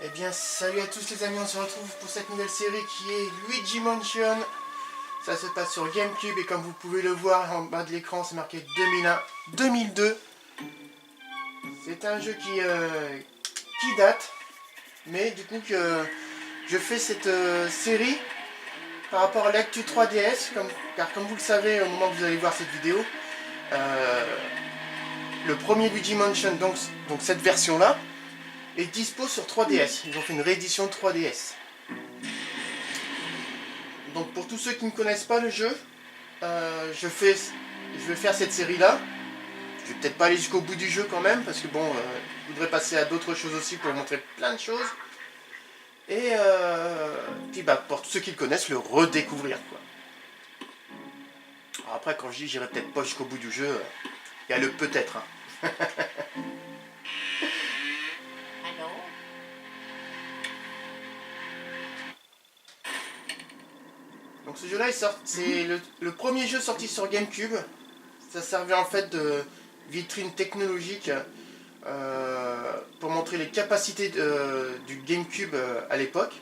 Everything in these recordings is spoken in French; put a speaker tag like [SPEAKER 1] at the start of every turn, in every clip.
[SPEAKER 1] Eh bien, salut à tous les amis, on se retrouve pour cette nouvelle série qui est Luigi Mansion. Ça se passe sur GameCube et comme vous pouvez le voir en bas de l'écran, c'est marqué 2001-2002. C'est un jeu qui date, mais du coup que je fais cette série par rapport à l'actu 3DS, car comme vous le savez au moment que vous allez voir cette vidéo, le premier Luigi Mansion, donc cette version-là, est dispo sur 3DS. Ils ont fait une réédition 3DS. Donc pour tous ceux qui ne connaissent pas le jeu, je vais faire cette série-là. Je vais peut-être pas aller jusqu'au bout du jeu quand même, parce que bon, je voudrais passer à d'autres choses aussi pour vous montrer plein de choses. Et puis bah, pour tous ceux qui le connaissent, le redécouvrir, quoi. Alors après, quand je dis j'irai peut-être pas jusqu'au bout du jeu, il y a le peut-être. Hein. Donc ce jeu-là, c'est le premier jeu sorti sur GameCube. Ça servait en fait de vitrine technologique pour montrer les capacités du GameCube à l'époque.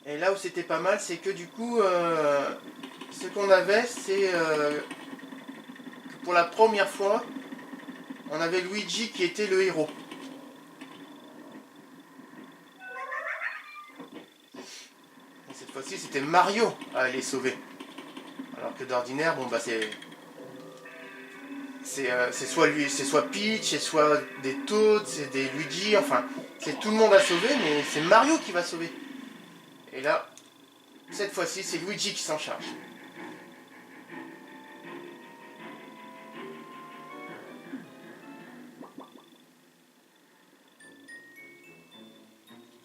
[SPEAKER 1] Et là où c'était pas mal, c'est que du coup, ce qu'on avait, c'est que pour la première fois, on avait Luigi qui était le héros. Et cette fois-ci, c'était Mario à aller sauver. Alors que d'ordinaire, bon bah c'est soit lui, c'est soit Peach, c'est soit des Toads, c'est des Luigi, enfin, c'est tout le monde à sauver, mais c'est Mario qui va sauver. Et là, cette fois-ci, c'est Luigi qui s'en charge.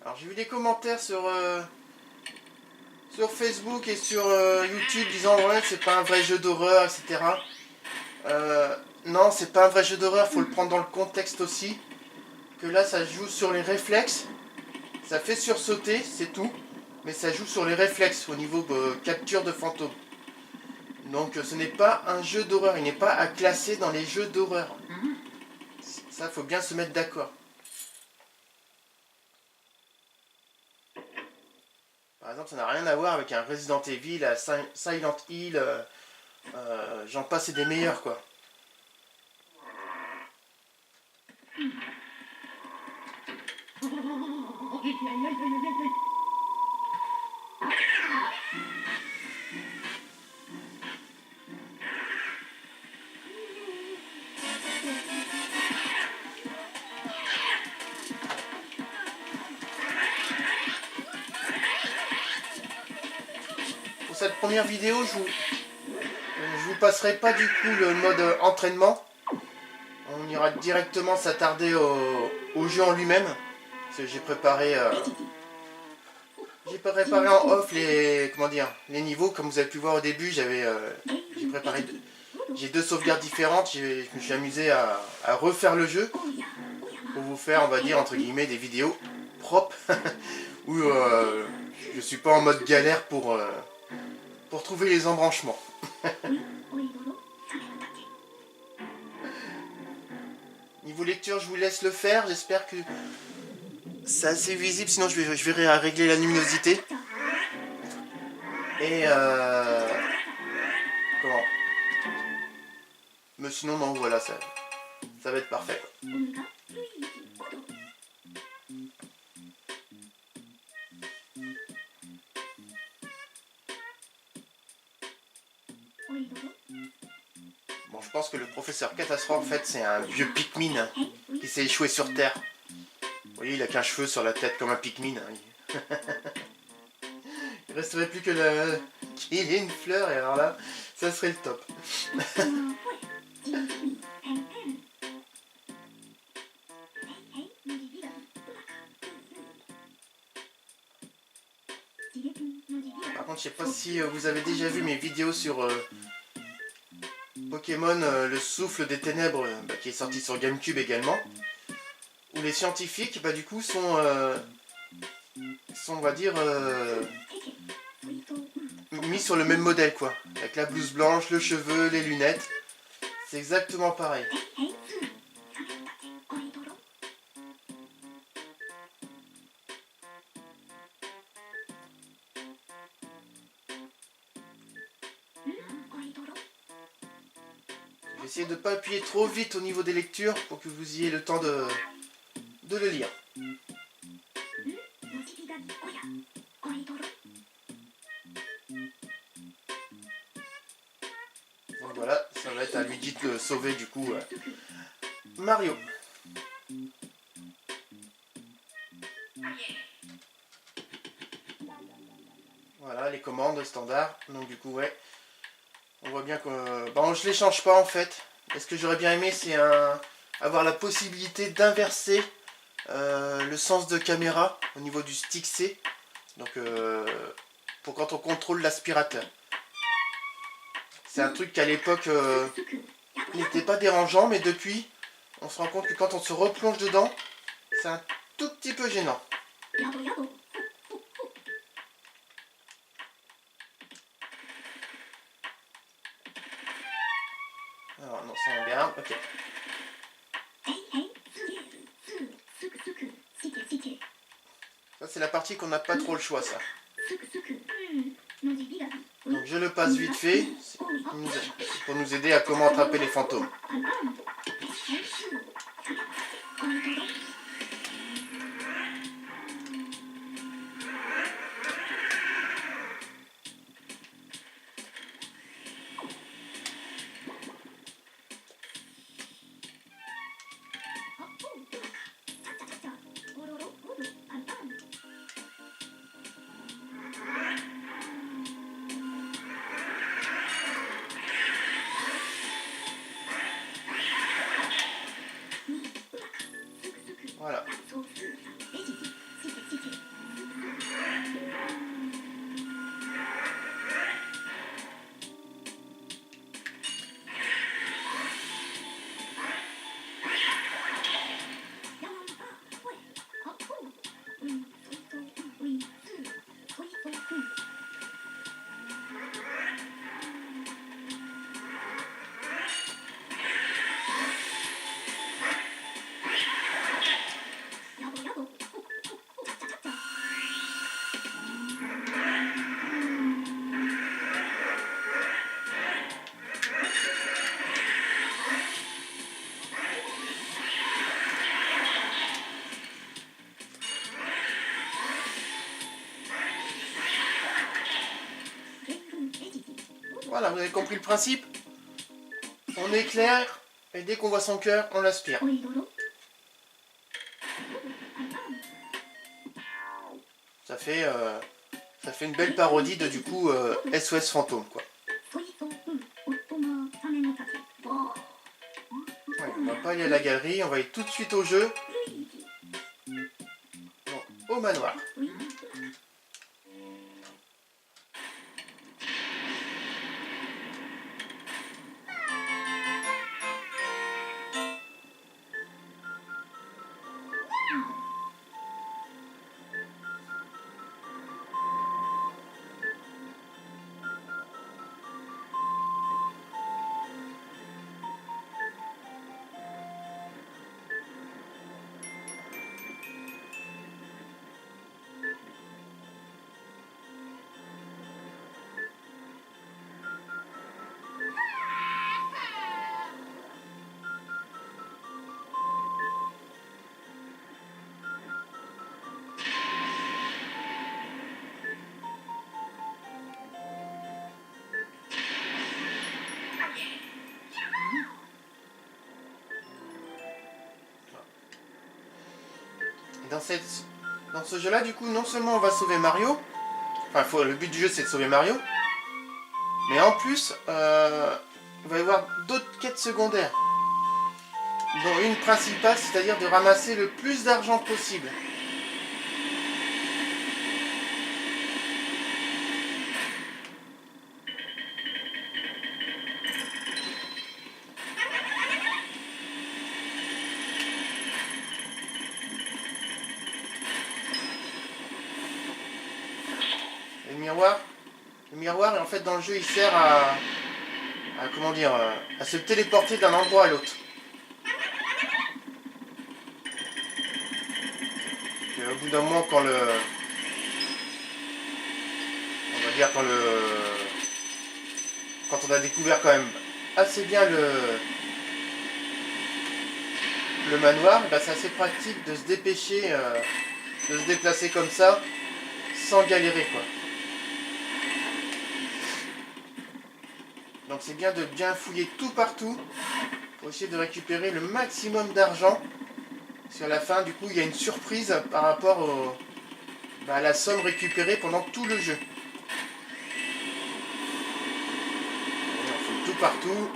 [SPEAKER 1] Alors j'ai vu des commentaires sur Facebook et sur YouTube disant ouais c'est pas un vrai jeu d'horreur, etc. Non, c'est pas un vrai jeu d'horreur, faut le prendre dans le contexte aussi. Que là ça joue sur les réflexes, ça fait sursauter, c'est tout, mais ça joue sur les réflexes au niveau capture de fantômes. Donc ce n'est pas un jeu d'horreur, il n'est pas à classer dans les jeux d'horreur. Ça, faut bien se mettre d'accord. Par exemple, ça n'a rien à voir avec un Resident Evil, un Silent Hill, j'en passe et des meilleurs, quoi. Pour cette première vidéo, je vous passerai pas du coup le mode entraînement. On ira directement s'attarder au jeu en lui-même. Parce que j'ai préparé en off les niveaux. Comme vous avez pu voir au début, j'ai préparé j'ai deux sauvegardes différentes. Je me suis amusé à refaire le jeu pour vous faire, on va dire entre guillemets, des vidéos propres où je suis pas en mode galère pour trouver les embranchements. Niveau lecture, je vous laisse le faire. J'espère que c'est assez visible, sinon je vais régler la luminosité. Et comment? Mais sinon, non, voilà, ça va être parfait. Bon, je pense que le professeur Catastrophe, en fait, c'est un vieux Pikmin qui s'est échoué sur Terre. Vous voyez, il a qu'un cheveu sur la tête comme un Pikmin. Il resterait plus que qu'il ait une fleur, et alors là, ça serait le top. Par contre, je sais pas si vous avez déjà vu mes vidéos sur Pokémon le souffle des ténèbres, qui est sorti sur GameCube également, où les scientifiques du coup sont on va dire mis sur le même modèle, quoi, avec la blouse blanche, le cheveu, les lunettes, c'est exactement pareil. Essayez de ne pas appuyer trop vite au niveau des lectures pour que vous ayez le temps de le lire. Donc voilà, ça va être à Luigi de sauver du coup Mario. Voilà les commandes standards. Donc du coup ouais, on voit bien que bon, je les change pas en fait. Et ce que j'aurais bien aimé c'est avoir la possibilité d'inverser le sens de caméra au niveau du stick C. Donc pour quand on contrôle l'aspirateur. C'est un truc qu'à l'époque n'était pas dérangeant, mais depuis on se rend compte que quand on se replonge dedans, c'est un tout petit peu gênant. Alors non, ça on garde, ok. Ça c'est la partie qu'on n'a pas trop le choix ça. Donc je le passe vite fait, pour nous aider à comment attraper les fantômes. Voilà. Voilà, vous avez compris le principe. On éclaire et dès qu'on voit son cœur, on l'aspire. Ça fait une belle parodie de du coup SOS Fantôme quoi. Ouais, on va pas aller à la galerie, on va aller tout de suite au jeu. Donc, au manoir. Et dans ce jeu-là, du coup, non seulement on va sauver Mario, enfin, le but du jeu c'est de sauver Mario, mais en plus, il va y avoir d'autres quêtes secondaires, dont une principale, c'est-à-dire de ramasser le plus d'argent possible. Le miroir, en fait, dans le jeu, il sert comment dire, à se téléporter d'un endroit à l'autre. Au bout d'un moment, quand on a découvert quand même assez bien le manoir, bah, c'est assez pratique de se dépêcher, de se déplacer comme ça, sans galérer quoi. Donc c'est bien de bien fouiller tout partout, pour essayer de récupérer le maximum d'argent. Parce qu'à la fin, du coup, il y a une surprise par rapport à la somme récupérée pendant tout le jeu. On fouille tout partout.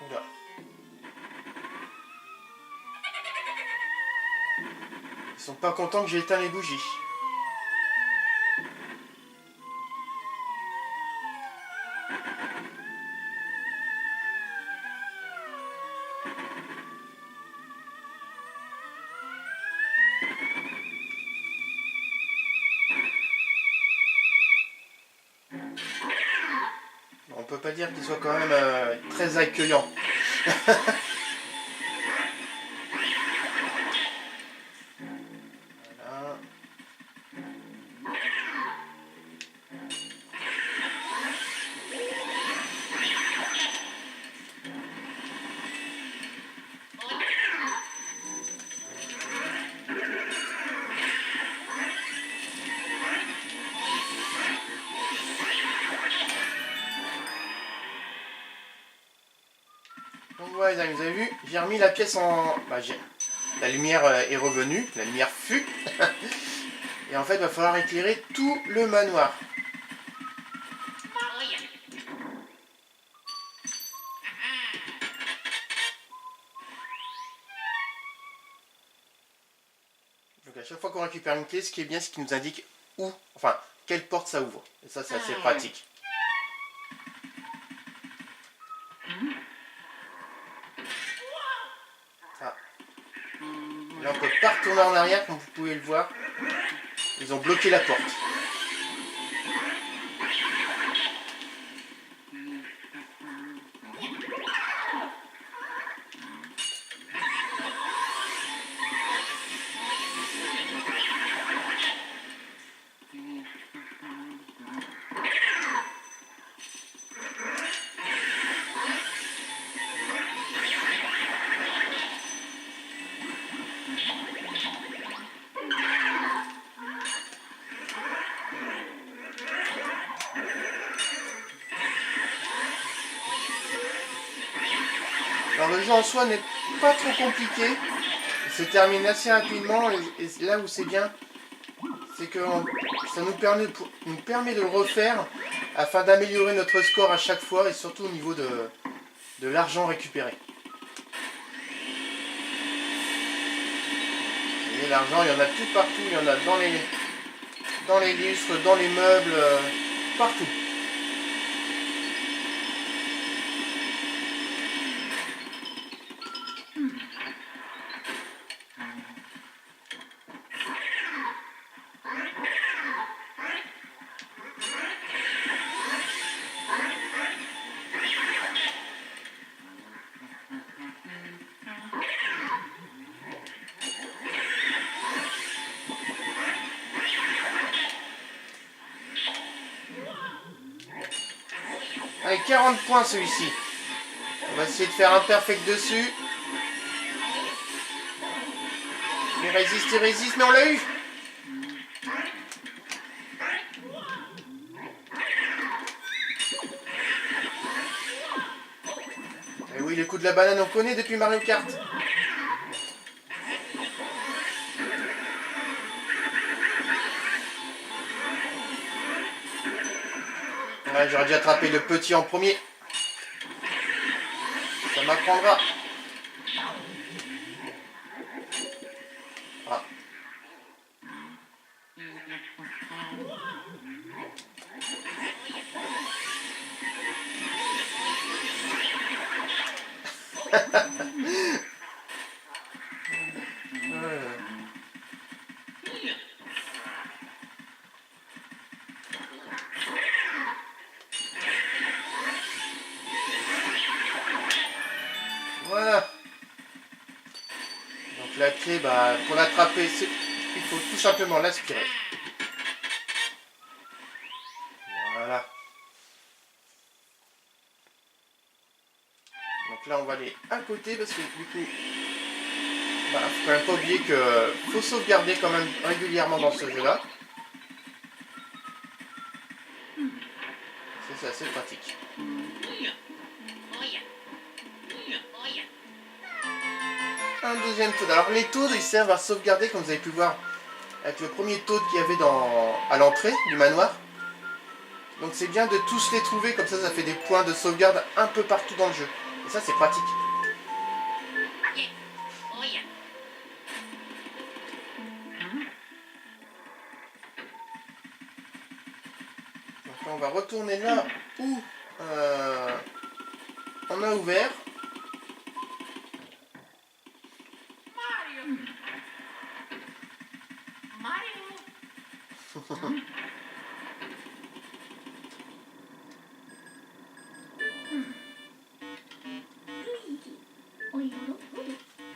[SPEAKER 1] Oula. Ils sont pas contents que j'ai éteint les bougies. On peut pas dire qu'ils soient quand même très accueillants. Voilà. Donc voilà les amis, vous avez vu, j'ai remis la pièce en... la lumière est revenue, la lumière fut. Et en fait, il va falloir éclairer tout le manoir. Donc à chaque fois qu'on récupère une clé, ce qui est bien, c'est qu'il nous indique où, enfin, quelle porte ça ouvre. Et ça, c'est assez pratique. Ah. Là, on peut pas retourner en arrière, comme vous pouvez le voir. Ils ont bloqué la porte. Alors le jeu en soi n'est pas trop compliqué, il se termine assez rapidement et là où c'est bien, c'est que ça nous permet de le refaire afin d'améliorer notre score à chaque fois et surtout au niveau de l'argent récupéré. Et l'argent, il y en a tout partout, il y en a dans les lustres, dans les meubles, partout. Allez, 40 points celui-ci. On va essayer de faire un perfect dessus. Il résiste, mais on l'a eu. Et oui, le coup de la banane, on connaît depuis Mario Kart. Ouais, j'aurais dû attraper le petit en premier. Ça m'apprendra. Ah. Voilà. Donc la clé, bah, pour l'attraper, il faut tout simplement l'aspirer. Voilà. Donc là, on va aller à côté parce que du coup, bah, faut quand même pas oublier que faut sauvegarder quand même régulièrement dans ce jeu-là. C'est assez pratique. Un deuxième toad. Alors les toads, ils servent à sauvegarder, comme vous avez pu voir avec le premier toad qu'il y avait à l'entrée du manoir. Donc c'est bien de tous les trouver, comme ça fait des points de sauvegarde un peu partout dans le jeu. Et ça c'est pratique. Donc là on va retourner là où on a ouvert.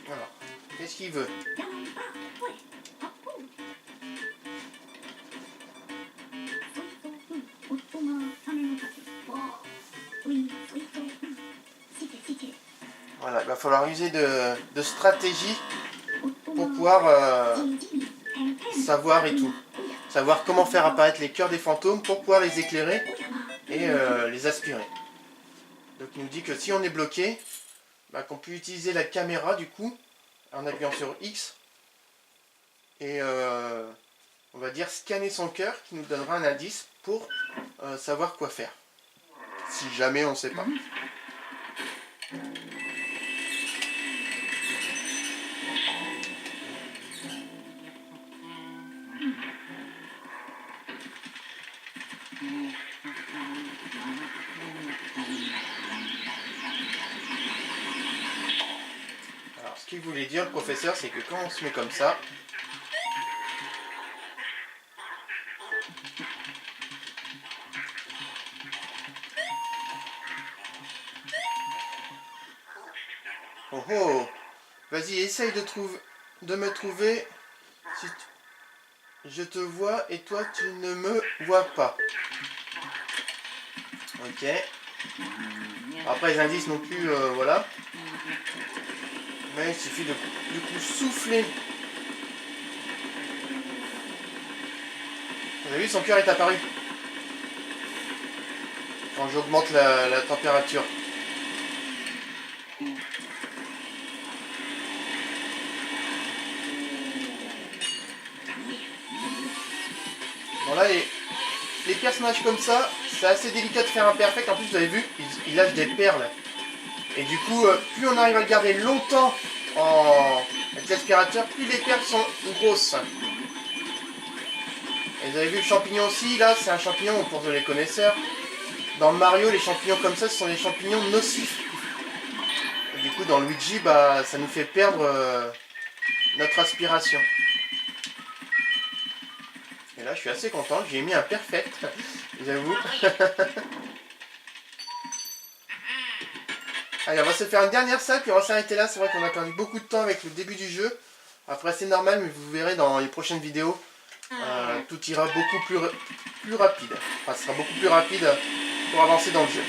[SPEAKER 1] Alors, qu'est-ce qu'il veut? Voilà, il va falloir user de stratégie pour pouvoir savoir et tout. Savoir comment faire apparaître les cœurs des fantômes pour pouvoir les éclairer et les aspirer. Donc il nous dit que si on est bloqué, bah, qu'on peut utiliser la caméra du coup, en appuyant sur X, et on va dire scanner son cœur qui nous donnera un indice pour savoir quoi faire. Si jamais on ne sait pas. Alors ce qu'il voulait dire le professeur, c'est que quand on se met comme ça, oh oh, vas-y, essaye de me trouver. Si je te vois et toi tu ne me vois pas. Ok. Après les indices non plus, voilà. Mais il suffit de du coup souffler. Vous avez vu, son cœur est apparu. Quand j'augmente la température. Bon là, les personnages comme ça, c'est assez délicat de faire un perfect. En plus, vous avez vu, il lâche des perles. Et du coup, plus on arrive à le garder longtemps avec l'aspirateur, plus les perles sont grosses. Et vous avez vu le champignon aussi, là, c'est un champignon pour les connaisseurs. Dans Mario, les champignons comme ça, ce sont des champignons nocifs. Et du coup, dans Luigi, bah, ça nous fait perdre notre aspiration. Et là, je suis assez content, j'ai mis un perfect, j'avoue. Allez, on va se faire une dernière salle, puis on va s'arrêter là. C'est vrai qu'on a perdu beaucoup de temps avec le début du jeu. Après, c'est normal, mais vous verrez dans les prochaines vidéos, tout ira beaucoup plus rapide. Enfin, ce sera beaucoup plus rapide pour avancer dans le jeu.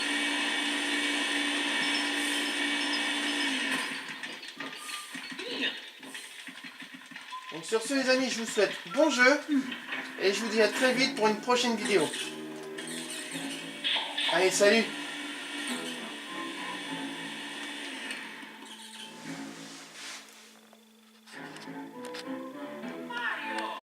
[SPEAKER 1] Donc sur ce, les amis, je vous souhaite bon jeu. Et je vous dis à très vite pour une prochaine vidéo. Allez, salut!